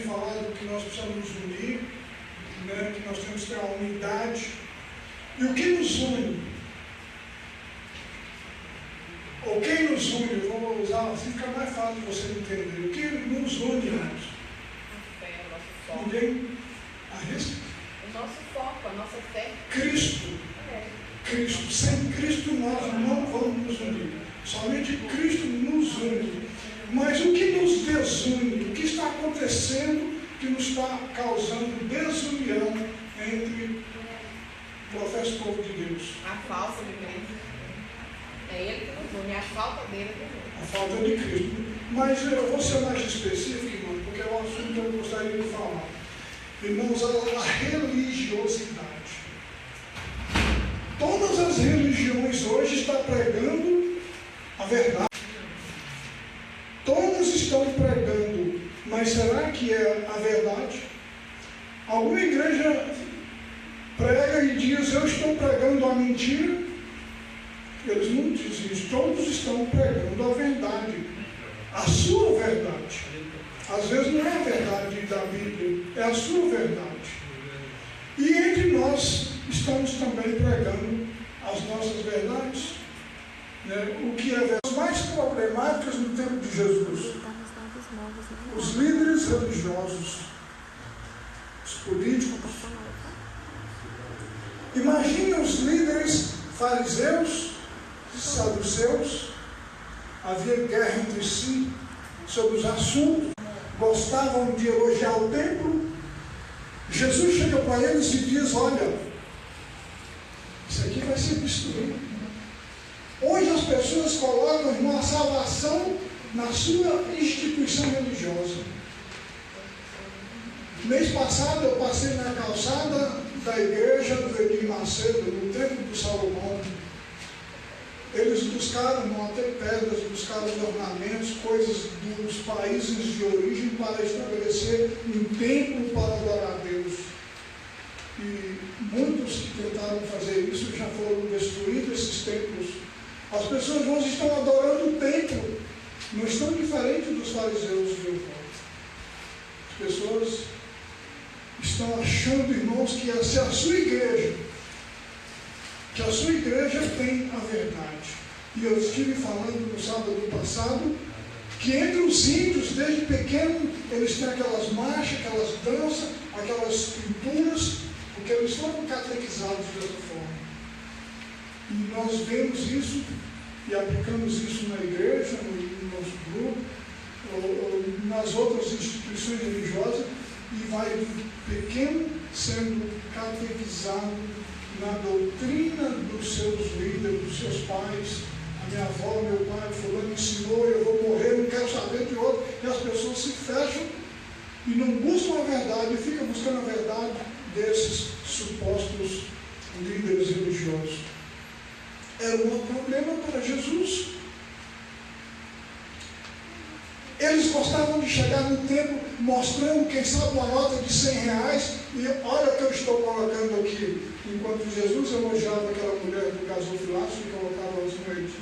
falado que nós precisamos nos unir, né, que nós temos que ter uma unidade. E o que nos une? Ou quem nos une? Eu vou usar assim, fica mais fácil de você entender. O que nos une, irmãos? A fé, o nosso foco. Ninguém arrisca? O nosso foco, a nossa fé. Cristo. Cristo. Sem Cristo nós não vamos nos unir. Somente Cristo nos une. Mas o que nos desune? O que está acontecendo que nos está causando desunião entre o professo povo de Deus? A falsa de Cristo. É Ele que nos une, a falta dele que nos une. A falta de Cristo. Mas eu vou ser mais específico, irmão, porque é um assunto que eu gostaria de falar. Irmãos, a religiosidade. Todas as religiões hoje estão pregando a verdade. Todas estão pregando, mas será que é a verdade? Alguma igreja prega e diz, eu estou pregando a mentira. Eles não dizem isso, todos estão pregando a verdade, a sua verdade. Às vezes não é a verdade da Bíblia, é a sua verdade. E entre nós estamos também pregando as nossas verdades, né? O que é as mais problemáticas no tempo de Jesus. Os líderes religiosos, os políticos. Imagine os líderes fariseus, saduceus. Havia guerra entre si sobre os assuntos. Gostavam de elogiar o templo. Jesus chega para eles e diz, olha, isso aqui vai ser destruído. Hoje as pessoas colocam uma salvação na sua instituição religiosa. Mês passado eu passei na calçada da igreja do Edir Macedo, no templo do Salomão. Eles buscaram até pedras, buscaram ornamentos, coisas dos países de origem para estabelecer um templo para adorar a Deus. E muitos que tentaram fazer isso já foram destruídos, esses templos. As pessoas hoje estão adorando o templo, não estão diferentes dos fariseus de outrora. As pessoas estão achando, irmãos, que se a sua igreja tem a verdade. E eu estive falando no sábado passado que entre os índios, desde pequeno, eles têm aquelas marchas, aquelas danças, aquelas pinturas, porque eles foram catequizados dessa forma. E nós vemos isso e aplicamos isso na igreja, no nosso grupo, ou nas outras instituições religiosas, e vai do pequeno sendo catequizado na doutrina dos seus líderes, dos seus pais. A minha avó, meu pai, fulano ensinou, eu vou morrer, não quero saber de outro. E as pessoas se fecham e não buscam a verdade, e ficam buscando a verdade desses supostos líderes religiosos. Era um problema para Jesus. Eles gostavam de chegar no templo mostrando, quem sabe, uma nota de R$100 e olha o que eu estou colocando aqui. Enquanto Jesus elogiava aquela mulher do gasofilácio e colocava os moedinhos.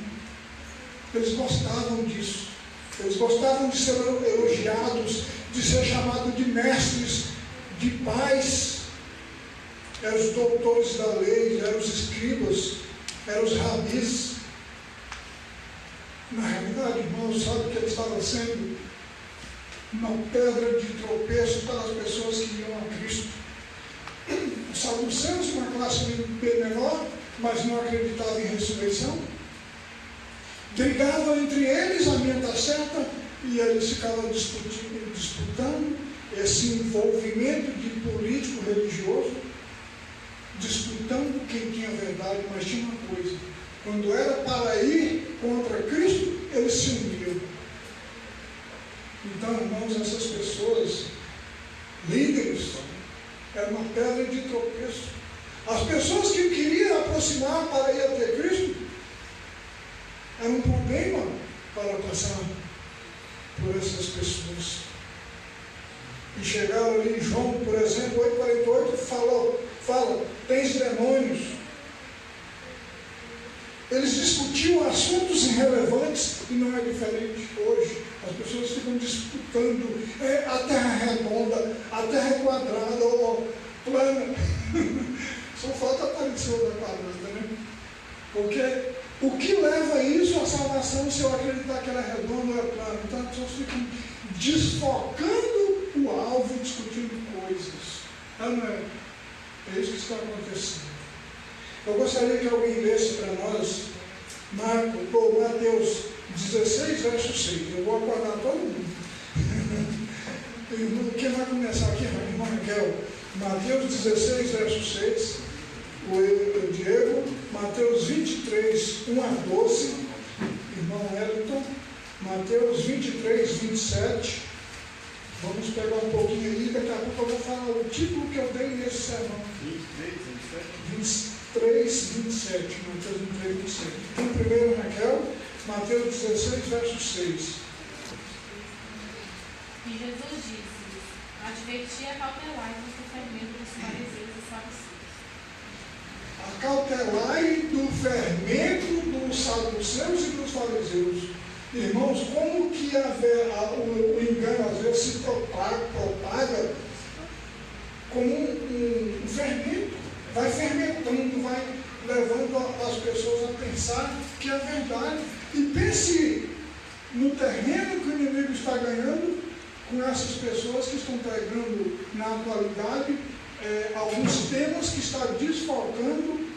Eles gostavam disso. Eles gostavam de ser elogiados, de ser chamados de mestres, de pais. Eram os doutores da lei, eram os escribas, eram os rabis. Na realidade, irmãos, sabe o que ele estava sendo? Uma pedra de tropeço para as pessoas que iam a Cristo. Os saduceus, uma classe menor, mas não acreditava em ressurreição. Brigavam entre eles, a minha está certa, e eles ficavam disputando esse envolvimento de político religioso, disputando quem tinha verdade, mas tinha uma coisa. Quando era para ir contra Cristo, eles se uniam. Então, irmãos, essas pessoas, líderes, era uma pedra de tropeço. As pessoas que queriam aproximar para ir até Cristo, era um problema para passar por essas pessoas. E chegaram ali em João, por exemplo, 8,48, fala, tens demônios. Eles discutiam assuntos irrelevantes e não é diferente hoje. As pessoas ficam disputando, a terra é redonda, a terra é quadrada ou plana. Só falta aparecer da quadrada, né? Porque o que leva isso à salvação se eu acreditar que ela é redonda ou é plana? Então as pessoas ficam desfocando o alvo, discutindo coisas. Não é? É isso que está acontecendo. Eu gostaria que alguém lesse para nós Mateus 16, verso 6. Eu vou acordar todo mundo. Quem vai começar aqui, irmão Raquel? Mateus 16, verso 6. O Diego. Mateus 23, 1 a 12. Irmão Wellington. Mateus 23, 27. Vamos pegar um pouquinho aí. Daqui a pouco eu vou falar o título que eu dei nesse sermão. 23, 27. Mateus 23, 27. Então, primeiro, Raquel. Mateus 16, verso 6. E Jesus disse: advertia cautelai-vos do fermento dos fariseus e saduceus. Acautelai do fermento dos saduceus e dos fariseus. Irmãos, como que o engano às vezes se propaga como um fermento? Vai fermentando, vai levando as pessoas a pensar que é verdade. E pense no terreno que o inimigo está ganhando com essas pessoas que estão pregando na atualidade alguns temas que estão desfocando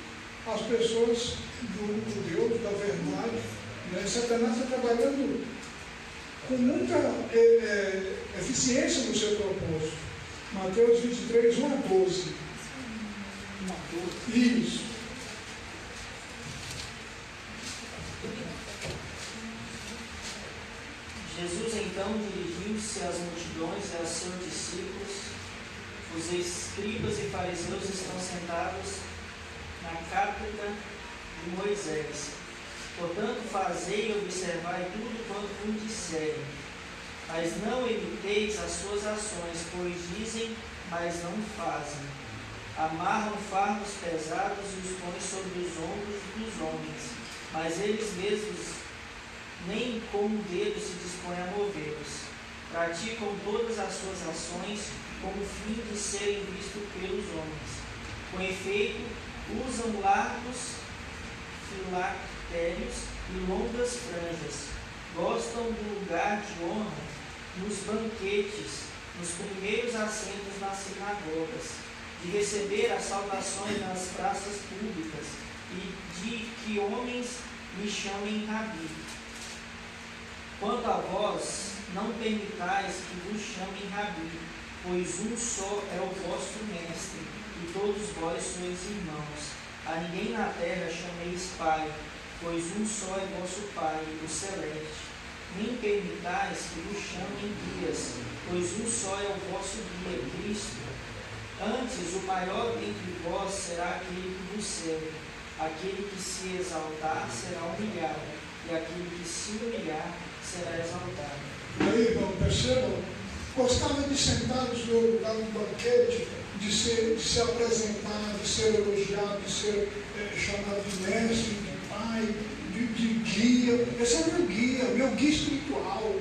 as pessoas do Deus, da verdade. Satanás está trabalhando com muita eficiência no seu propósito. Mateus 23, 1 a 12. Isso. Jesus então dirigiu-se às multidões e aos seus discípulos. Os escribas e fariseus estão sentados na cátedra de Moisés. Portanto, fazei e observai tudo quanto vos disserem. Mas não imiteis as suas ações, pois dizem, mas não fazem. Amarram fardos pesados e os põem sobre os ombros dos homens, mas eles mesmos nem com o dedo se dispõem a movê-los. Praticam todas as suas ações com o fim de serem vistos pelos homens. Com efeito, usam largos filactérios e longas franjas. Gostam do lugar de honra nos banquetes, nos primeiros assentos nas sinagogas, de receber as saudações nas praças públicas e de que homens me chamem Rabi. Quanto a vós, não permitais que vos chamem Rabi, pois um só é o vosso mestre, e todos vós sois irmãos. A ninguém na terra chameis Pai, pois um só é vosso Pai, o Celeste. Nem permitais que vos chamem guias, pois um só é o vosso guia, Cristo. Antes, o maior dentre vós será aquele que vos serve. Aquele que se exaltar será humilhado, e aquele que se humilhar será exaltado. E aí, irmão, percebam? Gostava de sentar no seu lugar no banquete, de se apresentar, de ser elogiado, de ser chamado de mestre, de pai, de guia. Esse é meu guia espiritual.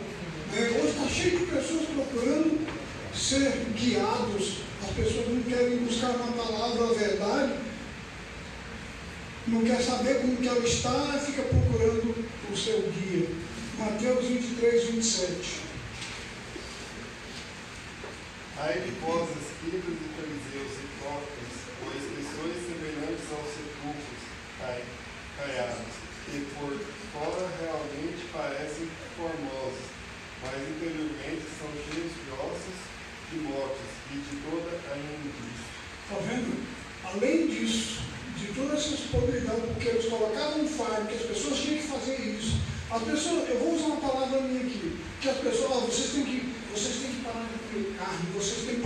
Hoje está cheio de pessoas procurando ser guiados. As pessoas não querem buscar na palavra a verdade, não quer saber como que ela está, fica procurando o seu guia. Mateus 23, 27. Ai de vós, escribas e fariseus, hipócritas, pois que sois semelhantes aos sepulcros caiados, que por fora realmente parecem formosos, mas interiormente são cheios de ossos, de mortos e de toda a imundícia. Está vendo? Além disso, de todas essas probabilidades, porque eles colocavam um fardo, que as pessoas tinham que fazer isso. As pessoas, eu vou usar uma palavra minha aqui, que as pessoas, vocês têm que parar de comer carne, vocês têm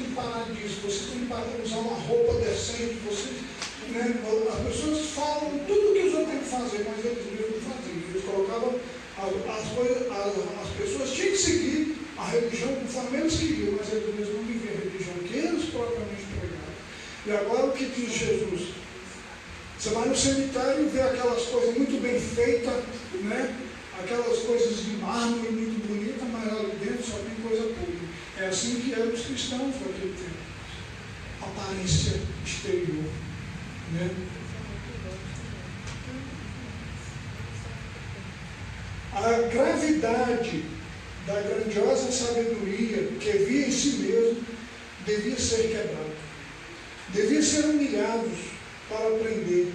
que parar disso, vocês têm que parar de usar uma roupa decente, as pessoas falam tudo o que os outros têm que fazer, mas eles mesmos não faziam. Eles colocavam as pessoas tinham que seguir a religião conforme eles queriam, mas eles mesmos não viviam a religião que eles propriamente pregaram. E agora o que diz Jesus? Você vai no cemitério e vê aquelas coisas muito bem feitas, aquelas coisas de mármore muito bonitas. só tem coisa podre. É assim que eram os cristãos daquele tempo. Aparência exterior. Né? A gravidade da grandiosa sabedoria que via em si mesmo devia ser quebrada. Devia ser humilhados para aprender,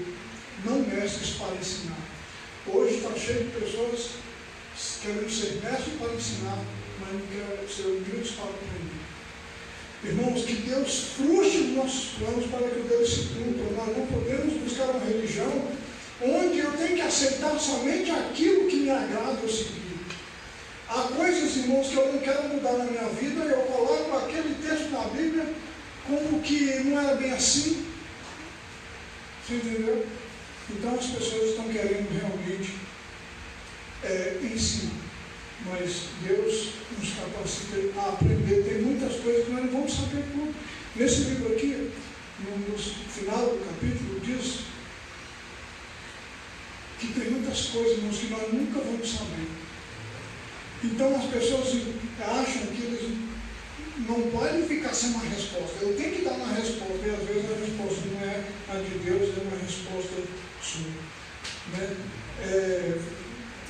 não mestres para ensinar. Hoje está cheio de pessoas querendo ser mestres para ensinar, mas não querem ser humildes para aprender. Irmãos, que Deus frustre os nossos planos para que Deus se cumpra. Nós não podemos buscar uma religião onde eu tenho que aceitar somente aquilo que me agrada eu seguir. Há coisas, irmãos, que eu não quero mudar na minha vida, eu coloco aquele texto na Bíblia como que não era bem assim. Você entendeu? Então as pessoas estão querendo realmente ensinar. Mas Deus nos capacita a aprender. Tem muitas coisas que nós não vamos saber tudo. Nesse livro aqui, no final do capítulo, diz que tem muitas coisas, irmãos, que nós nunca vamos saber. Então as pessoas acham que eles não podem ficar sem uma resposta. Eu tenho que dar uma resposta, e às vezes a resposta não é a de Deus, é uma resposta sua. Né?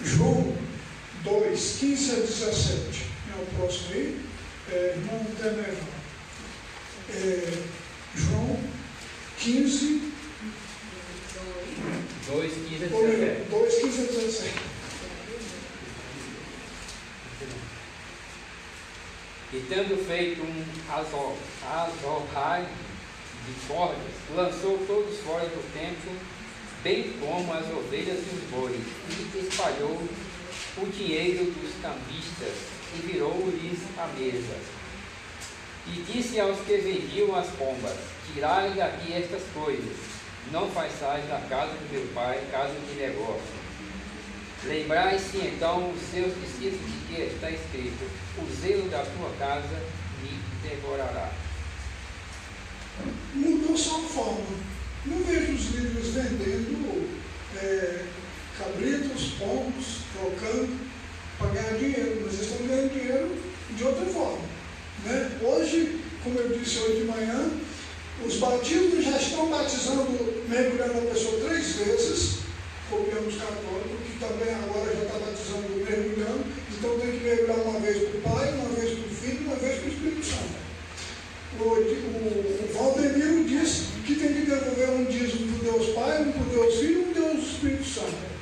João 2, 15 a 17. É o próximo aí. Irmão Temerão. João 15. 2, 15 a 17. 2, 15 a 17. E tendo feito um azorraio de cordas, lançou todos fora do templo, bem como as ovelhas e os bois, e espalhou o dinheiro dos cambistas, e virou-lhes a mesa. E disse aos que vendiam as pombas: tirai daqui estas coisas, não façais da casa do meu pai casa de negócio. Lembrai-se então os seus discípulos de que está escrito: o zelo da tua casa me devorará. Mudou só a forma. Não vejo os livros vendendo cabritos, pombos, trocando para ganhar dinheiro, mas eles estão ganhando dinheiro de outra forma. Né? Hoje, como eu disse hoje de manhã, os batismos já estão batizando, mergulhando a pessoa 3 vezes, copiando os católicos, que também agora já está batizando mergulhando, então tem que mergulhar uma vez para o Pai, uma vez para o Filho e uma vez para o Espírito Santo. O Valdemiro disse que tem que devolver um dízimo para Deus Pai, um para Deus Filho e um para Deus Espírito Santo.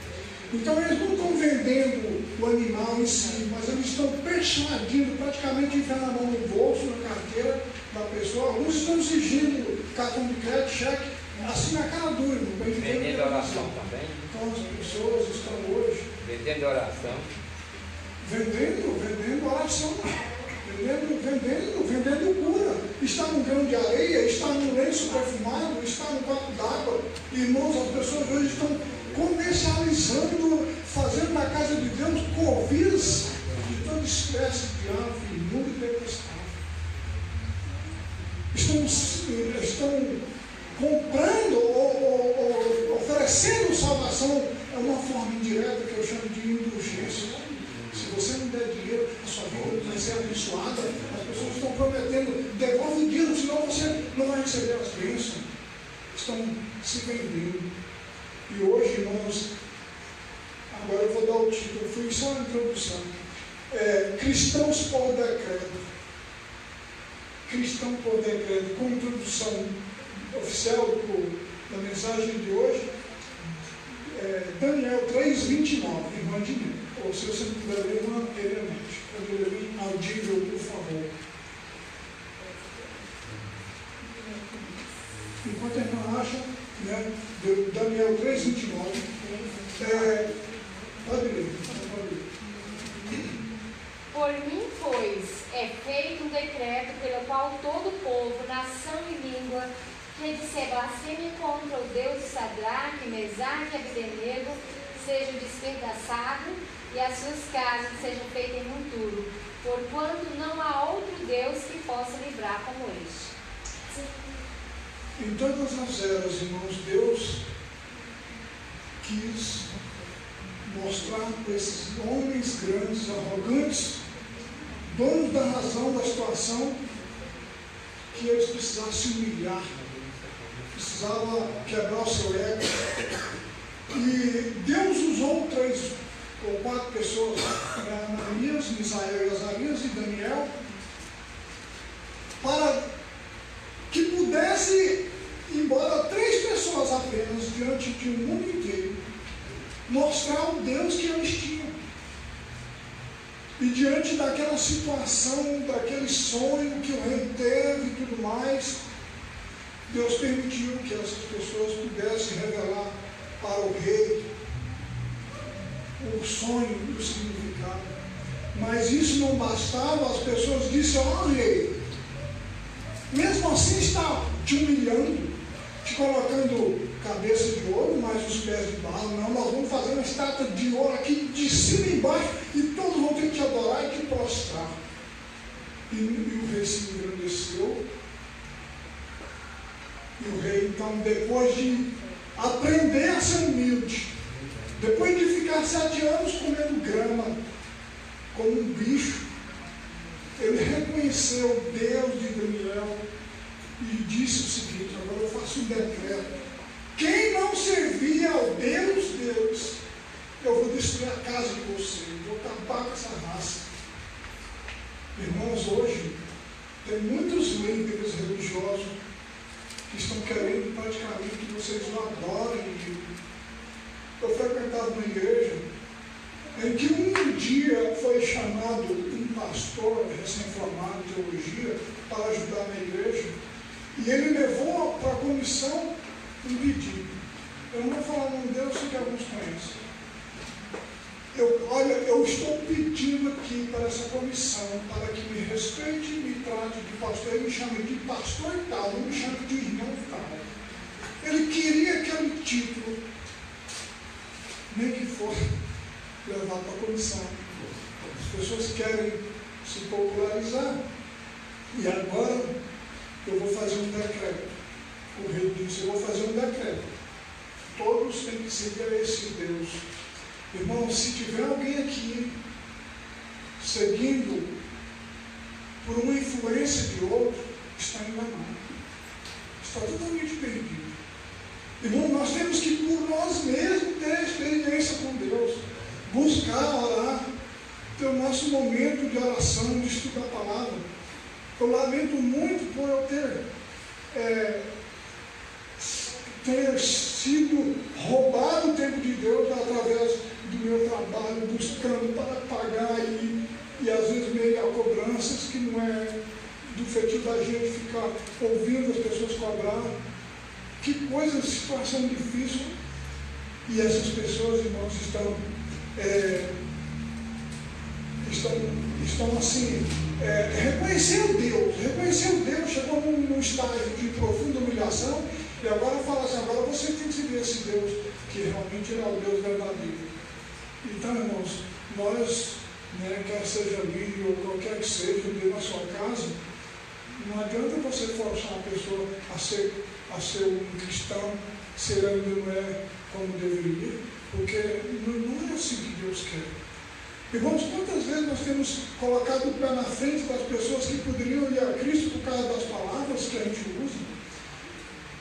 Então eles não estão vendendo o animal em si, mas eles estão persuadindo, praticamente enfiando a mão no bolso, na carteira da pessoa. Alguns estão exigindo cartão de crédito, cheque, assim na cara dura. Vendendo oração também. Então as pessoas estão hoje Vendendo oração. Vendendo oração. Vendendo cura. Está num grão de areia, está num lenço perfumado, está num copo d'água. Irmãos, as pessoas hoje estão comercializando, fazendo na casa de Deus covis de toda espécie de ave imunda e detestável. Estão comprando ou oferecendo salvação. É uma forma indireta que eu chamo de indulgência. Se você não der dinheiro, a sua vida vai ser abençoada. As pessoas estão prometendo: devolve o dinheiro, senão você não vai receber as bênçãos. Estão se vendendo. E hoje, irmãos, agora eu vou dar o título, fui só na introdução. Cristãos por decreto. Cristão por decreto, como introdução oficial da mensagem de hoje, Daniel 3:29, irmã de mim. Ou se você não puder ler, irmã, anteriormente. Pode ler audível, por favor. Enquanto a irmã acha, né, Daniel 3:29, pode ler. Por mim, pois, é feito um decreto pelo qual todo povo, nação e língua que disser blasfêmia contra o Deus de Sadraque, Mesaque e Abdenego seja despedaçado e as suas casas sejam feitas em monturo, porquanto não há outro Deus que possa livrar como este. Em todas as eras, irmãos, Deus quis mostrar para esses homens grandes, arrogantes, donos da razão da situação, que eles precisavam se humilhar, precisavam quebrar o seu ego. E Deus usou 3 ou 4 pessoas, Ananias, Misael e Azarias e Daniel, para que pudesse, embora 3 pessoas apenas, diante de um mundo inteiro, mostrar o Deus que eles tinham. E diante daquela situação, daquele sonho que o rei teve e tudo mais, Deus permitiu que essas pessoas pudessem revelar para o rei o sonho e o significado. Mas isso não bastava, as pessoas disseram: ó rei, mesmo assim está te humilhando, te colocando cabeça de ouro, mas os pés de barro. Não, nós vamos fazer uma estátua de ouro aqui de cima e embaixo, e todos vão ter que te adorar e te prostrar. E o rei se engrandeceu. E o rei, então, depois de aprender a ser humilde, depois de ficar 7 anos comendo grama, como um bicho, ele reconheceu Deus de Daniel e disse o seguinte: agora eu faço um decreto. Quem não servir ao Deus deles, eu vou destruir a casa de vocês, vou acabar com essa raça. Irmãos, hoje tem muitos líderes religiosos que estão querendo praticamente que vocês o adorem. Eu frequentava uma igreja em que um dia foi chamado um pastor recém-formado de teologia para ajudar na igreja, e ele levou para a comissão um pedido. Eu não vou falar o nome dele, eu sei que alguns conhecem. Olha, eu estou pedindo aqui para essa comissão, para que me respeite e me trate de pastor. Ele me chama de pastor e tal, não me chama de irmão e tal. Ele queria aquele título, nem que fosse levado para a comissão. As pessoas querem se popularizar. E agora eu vou fazer um decreto. O rei disse: eu vou fazer um decreto. Todos têm que seguir a esse Deus. Irmão, se tiver alguém aqui seguindo por uma influência de outro, está enganado. Está totalmente perdido. Irmão, nós temos que por nós mesmos ter experiência com Deus. Buscar, orar, ter o nosso momento de oração, de estudar a palavra. Eu lamento muito por eu ter sido roubado o tempo de Deus através do meu trabalho, buscando para pagar e às vezes meio a cobranças, que não é do feitio da gente ficar ouvindo as pessoas cobrar. Que coisa, situação difícil. E essas pessoas, irmãos, estão assim, reconhecendo Deus, chegou num estágio de profunda humilhação, e agora fala assim: agora você tem que seguir esse Deus, que realmente é o Deus verdadeiro. Então, irmãos, nós, quer seja ali ou qualquer que seja, dentro da sua casa, não adianta você forçar a pessoa a ser um cristão, se ele ainda não é como deveria, porque não é assim que Deus quer. Irmãos, quantas vezes nós temos colocado o pé na frente das pessoas que poderiam ir a Cristo por causa das palavras que a gente usa?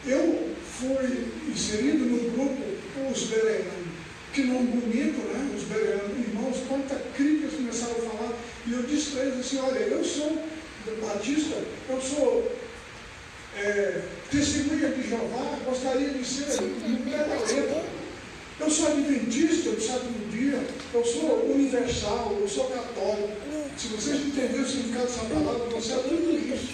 Eu fui inserido no grupo Os Bereanos, que nome bonito, né? Os Bereanos. Irmãos, quanta críticas começaram a falar, e eu disse para eles assim: olha, eu sou batista, eu sou testemunha de Jeová, gostaria de ser no pé da letra. Eu sou adventista do sétimo dia, eu sou universal, eu sou católico. Se vocês entenderem o significado dessa palavra, você é tudo isso.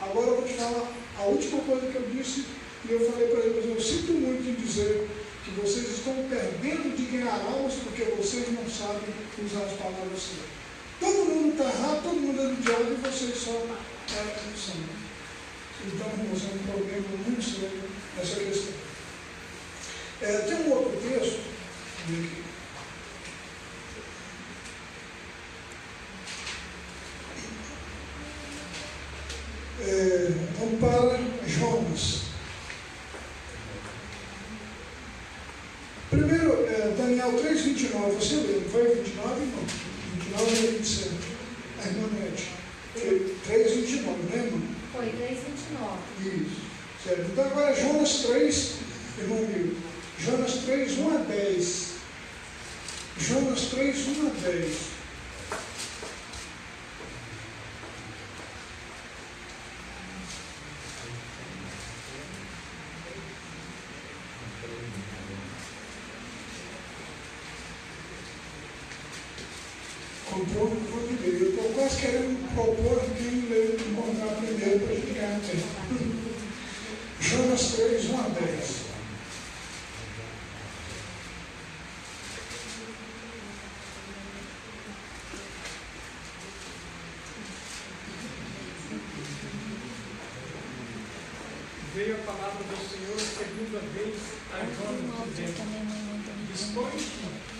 Agora eu vou te falar a última coisa que eu disse, e eu falei para eles: eu sinto muito em dizer que vocês estão perdendo de ganhar almas porque vocês não sabem usar as palavras certas. Todo mundo está errado, todo mundo é do diabo, e vocês só não são. Então, irmãos, é um problema muito sério essa questão. Tem um outro texto aqui. Vamos para Jonas. Primeiro, Daniel 3:29, você leu, não foi 29? Não, 29 e 27. A irmã Nete. 3:29, né, irmã? Foi 3:29. Isso. Certo. Então agora Jonas 3, irmão meu. Jonas 3, 1-10. Jonas 3, 1-10. Comprou no primeiro. Eu estou quase querendo propor quem leu encontrar primeiro para a gente ganhar tempo. Jonas 3, 1-10. Veio a palavra do Senhor segunda vez a Jonas, dizendo: Dispõe-te,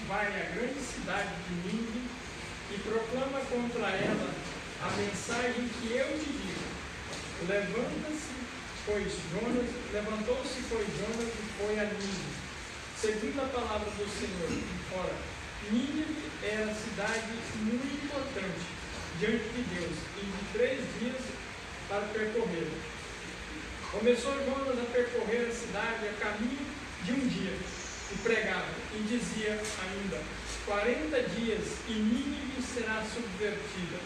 vai à grande cidade de Nínive e proclama contra ela a mensagem que eu te digo. Levantou-se, pois, Jonas e foi a Nínive, segundo a palavra do Senhor. Ora, Nínive era cidade muito importante diante de Deus, e de 3 dias para percorrer. Começou Jonas a percorrer a cidade a caminho de um dia, e pregava, e dizia ainda: 40 dias e Nínive será subvertida.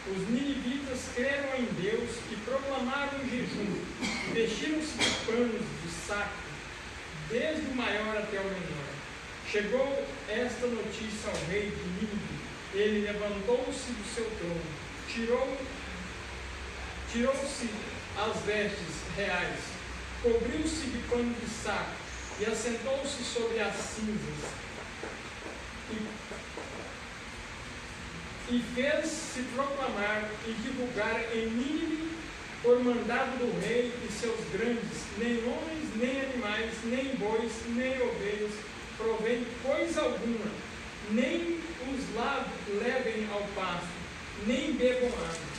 Os ninivitas creram em Deus e proclamaram jejum, e vestiram-se de panos de saco, desde o maior até o menor. Chegou esta notícia ao rei de Nínive. Ele levantou-se do seu trono, tirou-se as vestes reais, cobriu-se de pano de saco e assentou-se sobre as cinzas. E fez-se proclamar e divulgar em Nínive, por mandado do rei e seus grandes: nem homens, nem animais, nem bois, nem ovelhas provém coisa alguma, nem os levem ao pasto, nem bebam água,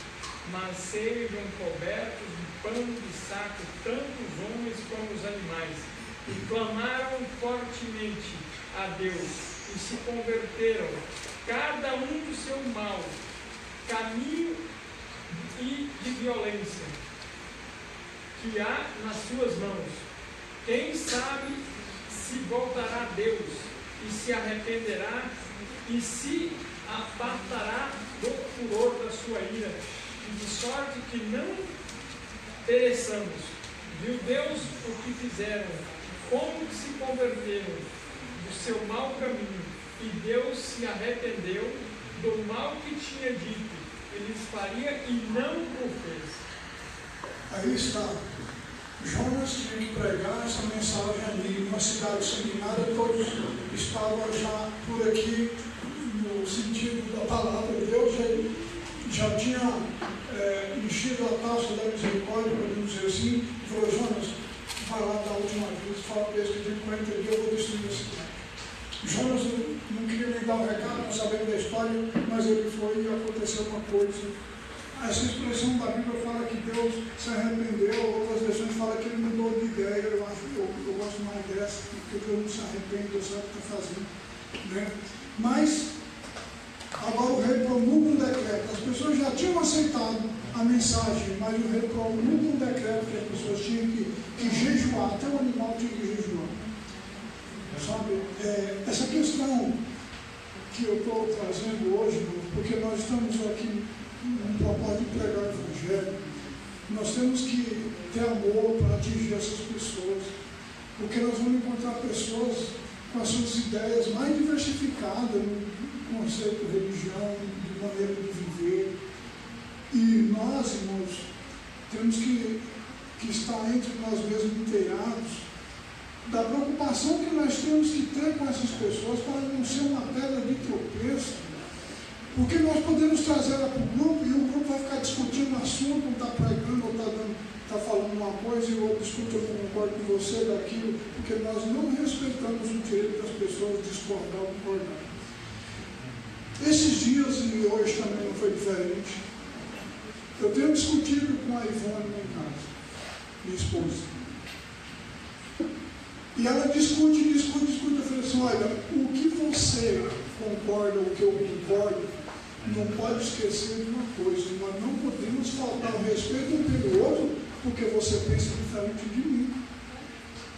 mas sejam cobertos de pano de saco, tanto os homens como os animais. E clamaram fortemente a Deus, e se converteram, cada um do seu mau caminho e de violência que há nas suas mãos. Quem sabe se voltará a Deus e se arrependerá e se apartará do furor da sua ira, e de sorte que não pereçamos. Viu Deus o que fizeram, como que se converteram do seu mau caminho, e Deus se arrependeu do mal que tinha dito, e lhes faria e não o fez. Aí está. Jonas tinha que pregar essa mensagem ali, uma cidade sanguinária, todos estavam já por aqui, no sentido da palavra de Deus, já tinha enchido a taça da misericórdia, podemos dizer assim, e falou: Jonas, vai lá da última vez, fala para eles que de 40 dias eu vou destruir a cidade. Jonas não queria nem dar o recado, não sabendo da história, mas ele foi e aconteceu uma coisa. Essa expressão da Bíblia fala que Deus se arrependeu, outras versões falam que ele mudou de ideia. Eu gosto mais dessa, porque Deus não se arrepende, Deus sabe o que está fazendo. Né? Mas, agora o rei promulga um decreto. As pessoas já tinham aceitado a mensagem, mas o rei promulga um decreto que as pessoas tinham que jejuar, até o animal tinha que jejuar. Sabe, essa questão que eu estou trazendo hoje, porque nós estamos aqui no propósito de pregar o Evangelho, nós temos que ter amor para atingir essas pessoas, porque nós vamos encontrar pessoas com as suas ideias mais diversificadas no conceito de religião, de maneira de viver, e nós, irmãos, temos que estar entre nós mesmos inteirados da preocupação que nós temos que ter com essas pessoas para não ser uma pedra de tropeço, porque nós podemos trazer ela para o grupo e o grupo vai ficar discutindo um assunto, um está pregando, ou está falando uma coisa e o outro discute, eu concordo com você daquilo, porque nós não respeitamos o direito das pessoas de discordar ou concordar. Esses dias, e hoje também não foi diferente, eu tenho discutido com a Ivone em casa, minha esposa. E ela discute. Eu falei assim: olha, o que você concorda, o que eu concordo, não pode esquecer de uma coisa: nós não podemos faltar o respeito um pelo outro porque você pensa diferente de mim.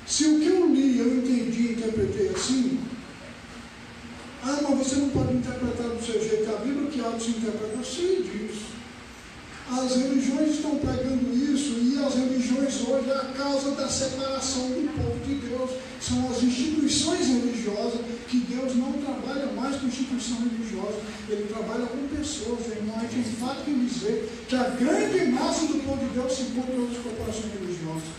Se o que eu li, eu entendi e interpretei assim, mas você não pode interpretar do seu jeito. A Bíblia que auto se interpreta, eu sei disso. As religiões estão pregando isso, e as religiões hoje é a causa da separação do povo de Deus. São as instituições religiosas, que Deus não trabalha mais com instituição religiosa, Ele trabalha com pessoas. Irmão, a gente tem fato em dizer que a grande massa do povo de Deus se encontra em outras corporações religiosas.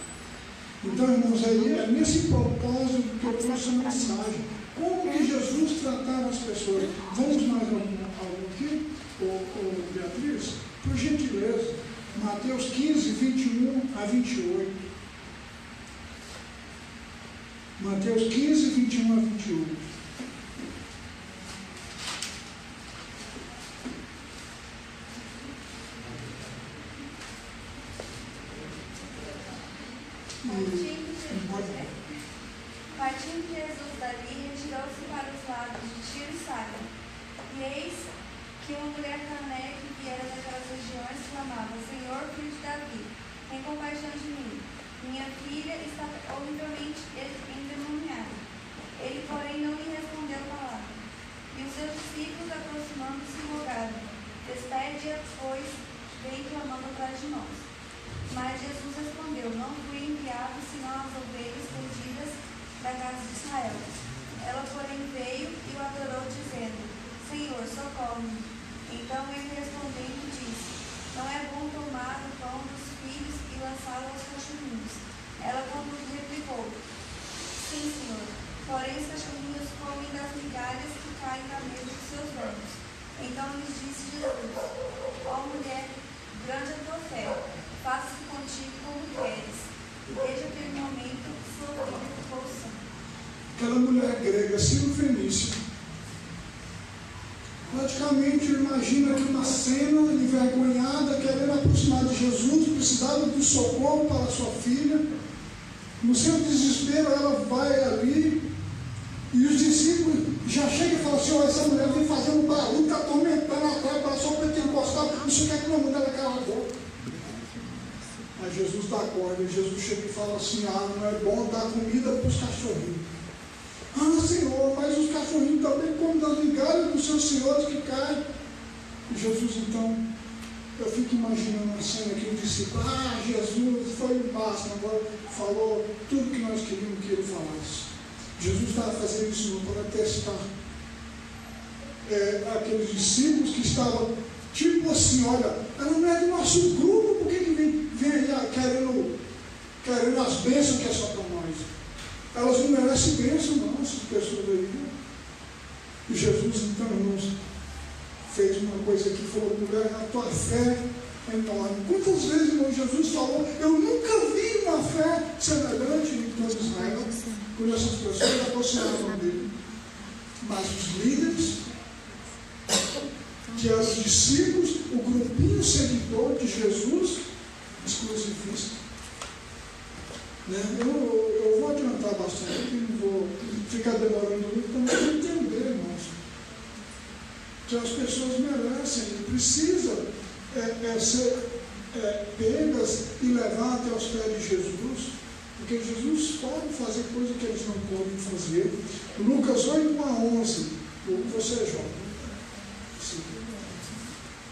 Então, irmãos, é nesse propósito que eu trouxe a mensagem. Como que Jesus tratava as pessoas? Vamos mais algo aqui, Beatriz? Por gentileza, Mateus 15, 21 a 28. Mateus 15, 21 a 28. Partindo Jesus dali, retirou-se para os lados de Tiro e Sidom. E eis que uma mulher cananeia que viera daquelas regiões clamava: Senhor, filho de Davi, tem compaixão de mim. Minha filha está horrivelmente endemoniada. Ele, porém, não lhe respondeu palavra. E os seus discípulos, aproximando-se, rogaram: Despede-a, pois vem clamando atrás de nós. Mas Jesus respondeu: Não fui enviado senão às ovelhas perdidas da casa de Israel. Ela, porém, veio e o adorou, dizendo: Senhor, socorre-me. Então ele respondendo disse: Não é bom tomar o pão dos filhos e lançá-lo aos cachorrinhos. Ela, contudo, replicou: Sim, Senhor, porém os cachorrinhos comem das migalhas que caem da mesa de seus donos. Então lhes disse Jesus: Ó mulher, grande é a tua fé, faça-se contigo como queres. E desde aquele momento sua filha ficou sã. Aquela mulher grega, Sirofenícia, praticamente imagina que uma cena envergonhada, querendo aproximar de Jesus, precisava de socorro para a sua filha. No seu desespero, ela vai ali e os discípulos já chegam e falam assim: essa mulher vem fazendo barulho, está atormentando atrás, para só pentecostal, não sei o que é que uma mulher cala a boca. Aí Jesus dá corda, e Jesus chega e fala assim: não é bom dar comida para os cachorrinhos. Senhor, mas os cachorrinhos também comem das migalhas dos seus senhores que caem. E Jesus, então, eu fico imaginando a cena que o discípulo: Jesus foi o máximo, agora falou tudo que nós queríamos que ele falasse. Jesus estava fazendo isso para testar aqueles discípulos que estavam tipo assim: olha, ela não é do nosso grupo, por que vem aí querendo as bênçãos que é só para nós? Elas não merecem bênção, não, essas pessoas aí. E Jesus, então, irmãos, fez uma coisa que falou: mulher, a tua fé é enorme. Quantas vezes, irmão, Jesus falou: eu nunca vi uma fé semelhante em todo Israel, quando essas pessoas aproximavam dele. Mas os líderes, que eram os discípulos, o grupinho seguidor de Jesus, exclusivista. Eu vou adiantar bastante, não vou ficar demorando muito, também para entender, irmãos, que as pessoas merecem, precisam ser pegas e levar até os pés de Jesus, porque Jesus pode fazer coisas que eles não podem fazer. Lucas 8, 11, você é jovem. Sim.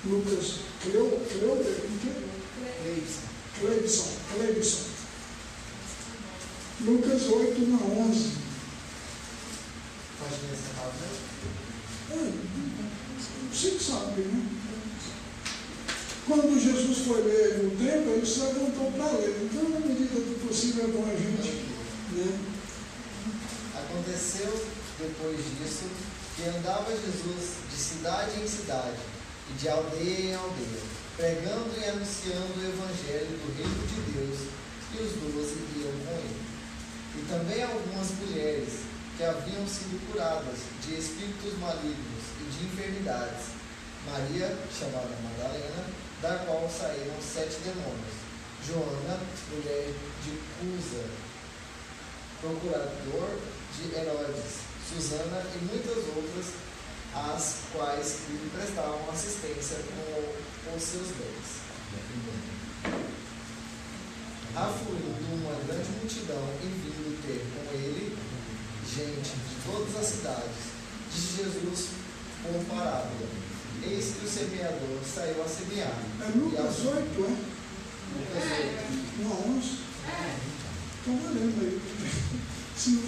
Lucas, Cleibson. Lucas 8, 11. Pode ler essa palavra? Você que sabe, né? Quando Jesus foi ler no templo, ele se levantou para ler. Então, na medida do possível, é bom a gente, né? Aconteceu, depois disso, que andava Jesus de cidade em cidade, e de aldeia em aldeia, pregando e anunciando o evangelho do reino de Deus, e os 12 iam com ele. E também algumas mulheres que haviam sido curadas de espíritos malignos e de enfermidades. Maria, chamada Madalena, da qual saíram 7 demônios. Joana, mulher de Cusa, procurador de Herodes. Susana e muitas outras, às quais lhe prestavam assistência com os seus bens. Afluindo uma grande multidão e vindo ter com ele gente de todas as cidades, disse Jesus por parábola: eis que o semeador saiu a semear. É Lucas 8, é? Lucas 8. Não, 11. Estão valendo aí.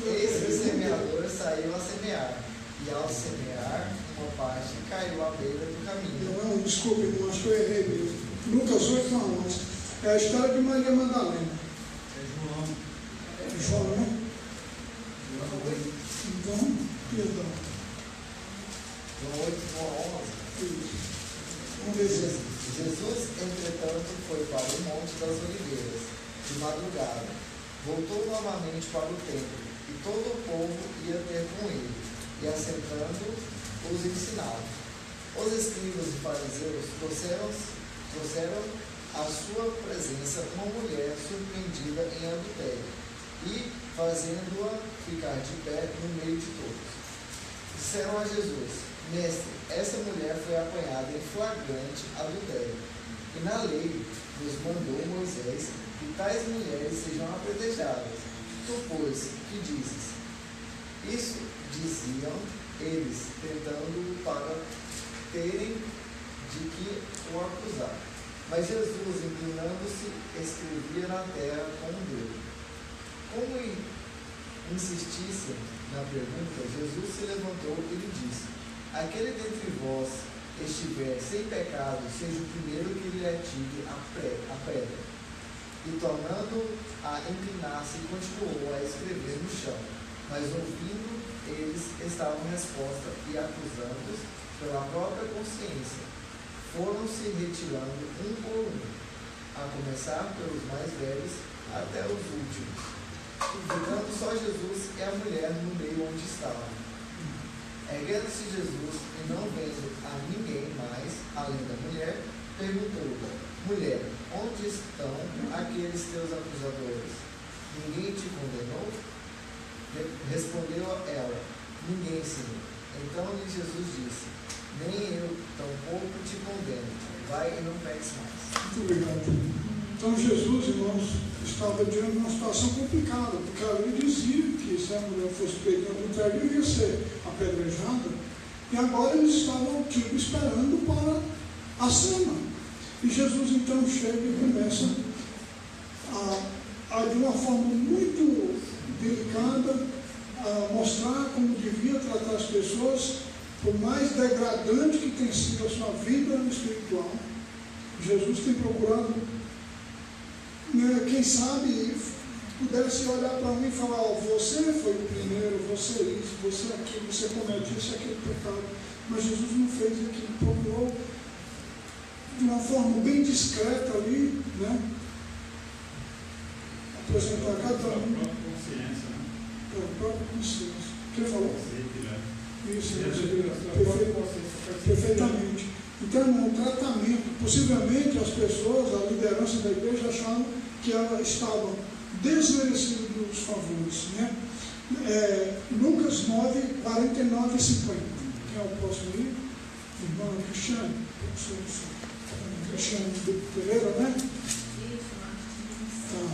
Eis que o semeador saiu a semear, e ao semear, uma parte caiu à beira do caminho. Não, desculpe, irmão, acho que eu errei mesmo. Lucas 8, não, 11. É a história de Maria Madalena. É João, né? Então, perdão. João 8, João 11. Vamos ver se Jesus, entretanto, foi para o Monte das Oliveiras, de madrugada. Voltou novamente para o templo, e todo o povo ia ter com ele, e assentando, os ensinava. Os escribas e fariseus trouxeram à sua presença uma mulher surpreendida em adultério, e, fazendo-a ficar de pé no meio de todos, disseram a Jesus: Mestre, essa mulher foi apanhada em flagrante adultério, e na lei nos mandou Moisés que tais mulheres sejam apedrejadas. Tu, pois, que dizes? Isso diziam eles, tentando para terem de que o acusar. Mas Jesus, inclinando-se, escrevia na terra com um dedo. Como insistissem na pergunta, Jesus se levantou e lhe disse: aquele dentre vós estiver sem pecado, seja o primeiro que lhe atire a pedra. E tornando a inclinar-se, continuou a escrever no chão. Mas ouvindo eles estavam em resposta e acusando-os pela própria consciência, foram-se retirando um por um, a começar pelos mais velhos até os últimos, ficando só Jesus e a mulher no meio onde estavam. Erguendo-se Jesus e não vendo a ninguém mais, além da mulher, perguntou: mulher, onde estão aqueles teus acusadores? Ninguém te condenou? Respondeu ela: ninguém, Senhor. Então lhe Jesus disse: nem eu tampouco te condeno. Vai e não peques mais. Muito obrigado. Então Jesus, irmãos, estava diante de uma situação complicada, porque a lei dizia que se a mulher fosse pega em adultério, ia ser apedrejada, e agora eles estavam tipo esperando para a cena. E Jesus então chega e começa a de uma forma muito delicada, a mostrar como devia tratar as pessoas, por mais degradante que tenha sido a sua vida espiritual. Jesus tem procurado, quem sabe, pudesse olhar para mim e falar: você foi o primeiro, você isso, você aquilo, você comete isso, aquele pecado. Mas Jesus não fez aquilo, procurou de uma forma bem discreta ali, apresentar cada um. Pela própria consciência. Quem falou? Isso, perfeitamente. Então, irmão, o tratamento, possivelmente as pessoas, a liderança da igreja, achavam que ela estava desmerecida dos favores. Lucas 9, 49 e 50. Quem é o próximo livro? Irmã Cristiane. Cristiane Pereira, né? Tá.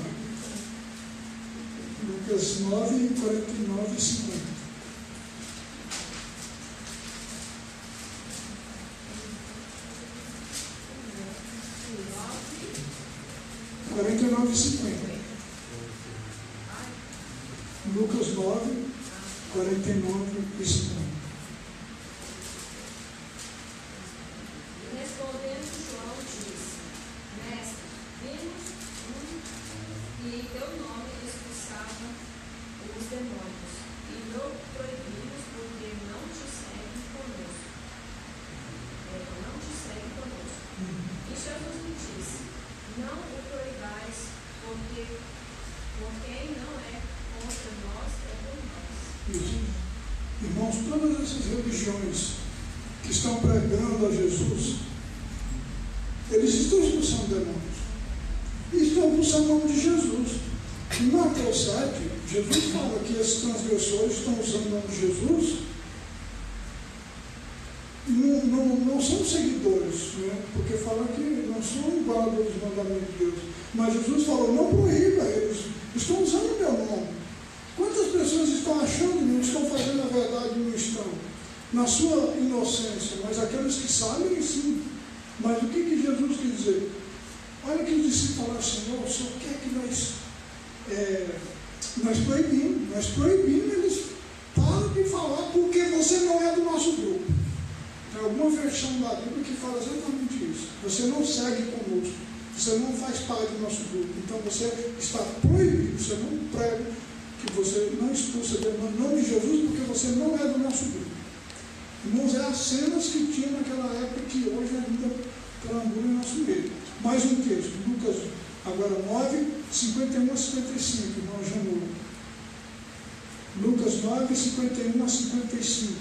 Lucas 9, 49 e 50. Lucas 9, 49 e 50. Respondendo João disse: Mestre, vimos e em teu nome expulsava os demônios, e não proibimos porque não te seguem conosco. E Jesus me disse: não o proibais, porque quem não é contra nós é por nós. Isso. Irmãos, todas essas religiões que estão pregando a Jesus, eles estão expulsando demônios. E estão expulsando o nome de Jesus. Em Mateus 7, Jesus fala que esses transgressores estão usando o nome de Jesus não são seguidores, né? Porque falam que não são guardas dos mandamentos de Deus. Mas Jesus falou, não proíba, eles estão usando o meu nome. Quantas pessoas estão achando que não estão fazendo a verdade e não estão? Na sua inocência, mas aqueles que sabem, sim. Mas o que Jesus quis dizer? Olha que os discípulos falaram, Senhor, o Senhor quer que nós proibimos, eles param de falar porque você não é do nosso grupo. Tem alguma versão da Bíblia que fala exatamente isso. Você não segue conosco, você não faz parte do nosso grupo, então você está proibido, você não prega, que você não expulsa no nome de Jesus porque você não é do nosso grupo. Irmãos, é as cenas que tinha naquela época que hoje ainda perambula em nosso meio. Mais um texto, Lucas, agora 9, 51 a 55, irmão Janula. Lucas 9, 51 a 55.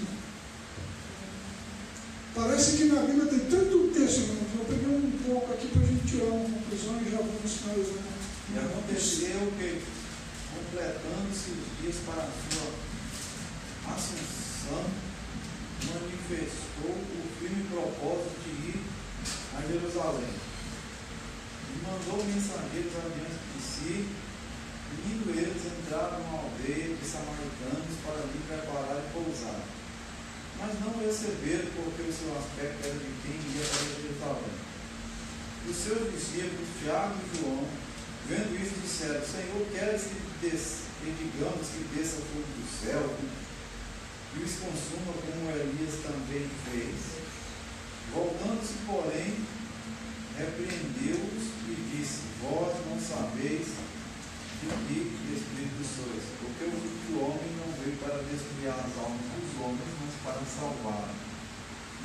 Parece que na Bíblia tem tanto texto, irmãos. Eu peguei um pouco aqui para a gente tirar uma conclusão e já vamos finalizar. E aconteceu que, completando-se os dias para a sua ascensão, manifestou o firme propósito de ir a Jerusalém. E mandou mensageiros adiante de si, e indo eles entraram numa aldeia de samaritanos para lhe preparar e pousar. Mas não o receberam, porque o seu aspecto era de quem ia para Jerusalém. E os seus discípulos, Tiago e João, vendo isso, disseram, Senhor, queres que digamos que desça fogo do céu e os consuma como Elias também fez? Voltando-se, porém, repreendeu-os e disse, vós não sabeis de que espírito sois, porque o Filho do Homem não veio para destruir as almas dos homens, mas para salvar.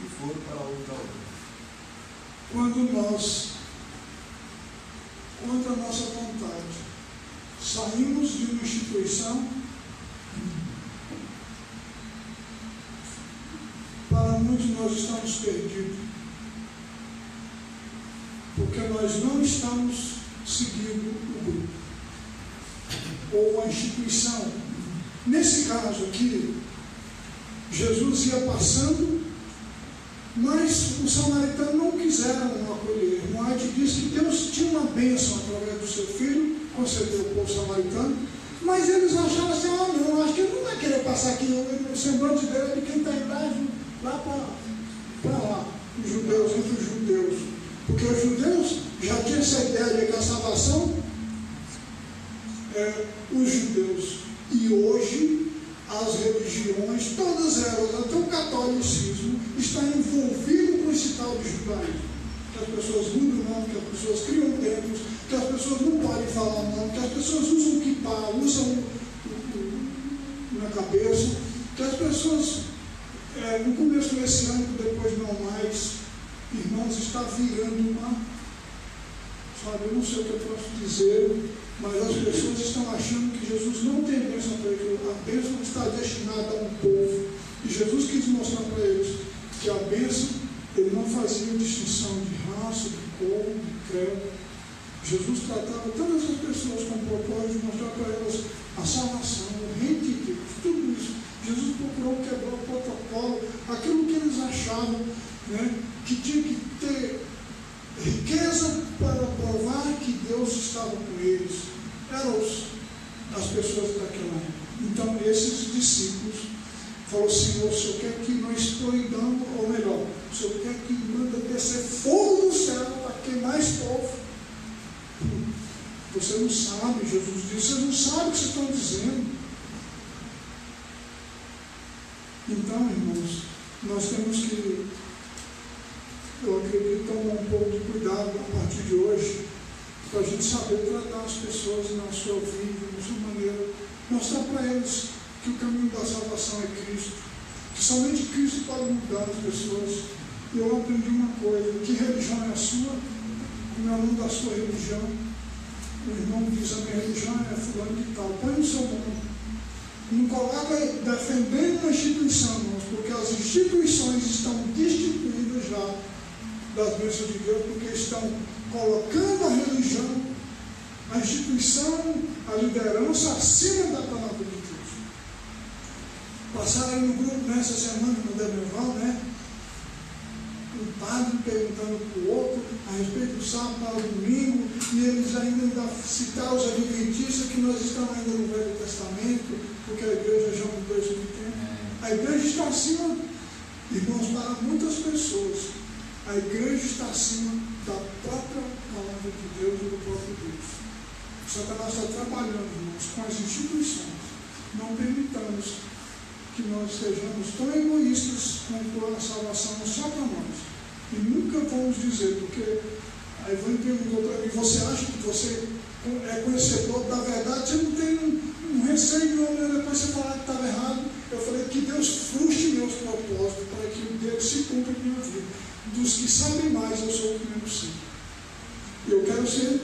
E foram para outra aldeia. Quando nós, contra a nossa vontade, saímos de uma instituição, para muitos nós estamos perdidos, porque nós não estamos seguindo o grupo, ou a instituição. Nesse caso aqui, Jesus ia passando, mas os samaritanos não quiseram acolher. Moade diz que Deus tinha uma bênção através do seu filho, concedeu ao povo samaritano, mas eles achavam assim, não, acho que ele não vai querer passar aqui, o semblante dele é de quem está indo lá para lá, os judeus, entre os judeus. Porque os judeus já tinham essa ideia de que a salvação é os judeus. E hoje as religiões, todas elas, até o catolicismo, está envolvido com esse tal de judaísmo. Que as pessoas mudam o nome, que as pessoas criam templos, que as pessoas não podem falar o nome, que as pessoas usam o kippah, usam na cabeça, que as pessoas, no começo desse ano, depois não mais, irmãos, está virando uma, sabe, eu não sei o que eu posso dizer, mas as pessoas estão achando que Jesus não tem bênção para eles, a bênção está destinada a um povo, e Jesus quis mostrar para eles que a bênção, ele não fazia distinção de raça, de cor, de credo. Jesus tratava todas as pessoas com o propósito de mostrar para elas a salvação, o reino de Deus, tudo isso. Jesus procurou quebrar o protocolo, aquilo que eles achavam, né, que tinha que ter riqueza para provar que Deus estava com eles. Eram as pessoas daquela época. Então, esses discípulos falaram, Senhor, o Senhor quer que nós proibamos, ou melhor, o Senhor quer que manda descer fogo do céu para queimar esse povo. Você não sabe, Jesus disse, vocês não sabem o que vocês estão dizendo. Então, irmãos, nós temos que, eu acredito, tomar um pouco de cuidado a partir de hoje, para a gente saber tratar as pessoas na sua vida, na sua maneira, mostrar para eles que o caminho da salvação é Cristo, que somente Cristo pode mudar as pessoas. E eu aprendi uma coisa, que religião é a sua, como é o nome da sua religião. O irmão diz, a minha religião é fulano de tal, põe no seu nome. Não coloca defendendo uma instituição, irmãos, porque as instituições estão destituídas já das bênçãos de Deus, porque estão colocando a religião, a instituição, a liderança acima da palavra de Deus. Passaram aí no grupo nessa semana, no Demerval, né? padre perguntando para o outro a respeito do sábado para o domingo, e eles ainda citaram os adventistas que nós estamos ainda no Velho Testamento, porque a igreja já mudou isso muito tempo. A igreja está acima, irmãos, para muitas pessoas, a igreja está acima da própria palavra de Deus e do próprio Deus. O Satanás está trabalhando, irmãos, com as instituições. Não permitamos que nós sejamos tão egoístas quanto a salvação só para nós. E nunca vamos dizer, porque a Ivone perguntou para mim, você acha que você é conhecedor da verdade? Você não tem um receio de uma depois você falar que estava errado? Eu falei que Deus frustre meus propósitos para que o Deus se cumpra em minha vida. Dos que sabem mais, eu sou o que menos sei. Eu quero ser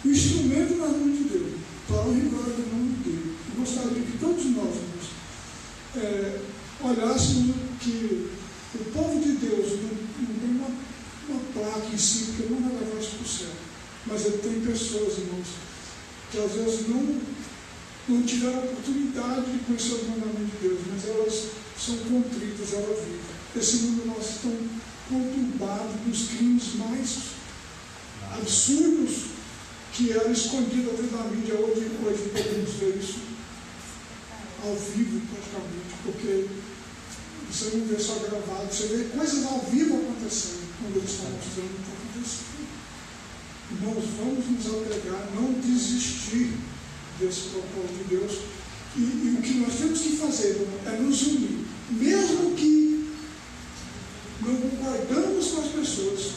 o instrumento na mão de Deus, para o rigor do nome dele. Eu gostaria que todos nós olhássemos que o povo de Deus não tem uma placa em si, porque não vai levar isso para o céu. Mas ele tem pessoas, irmãos, que às vezes não tiveram a oportunidade de conhecer o mandamento de Deus, mas elas são contritas, elas vivem. Esse mundo nosso é tão conturbado dos crimes mais absurdos que eram escondidos dentro da mídia. Hoje podemos ver isso ao vivo praticamente, porque você não vê só gravado, você vê coisas ao vivo acontecendo, quando eles estão mostrando o que está acontecendo. Irmãos, vamos nos apegar, não desistir desse propósito de Deus, e o que nós temos que fazer, irmão, é nos unir, mesmo que não concordamos com as pessoas,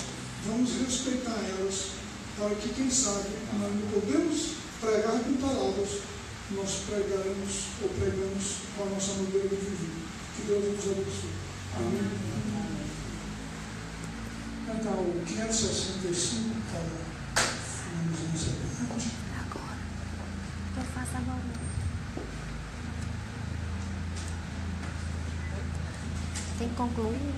vamos respeitar elas, para que, quem sabe, nós não podemos pregar com palavras, nós pregamos com a nossa maneira de viver. Que Deus nos abençoe. Amém. Cantar o 565 para finalizar essa parte. Agora, eu faço a mão. Tem que concluir.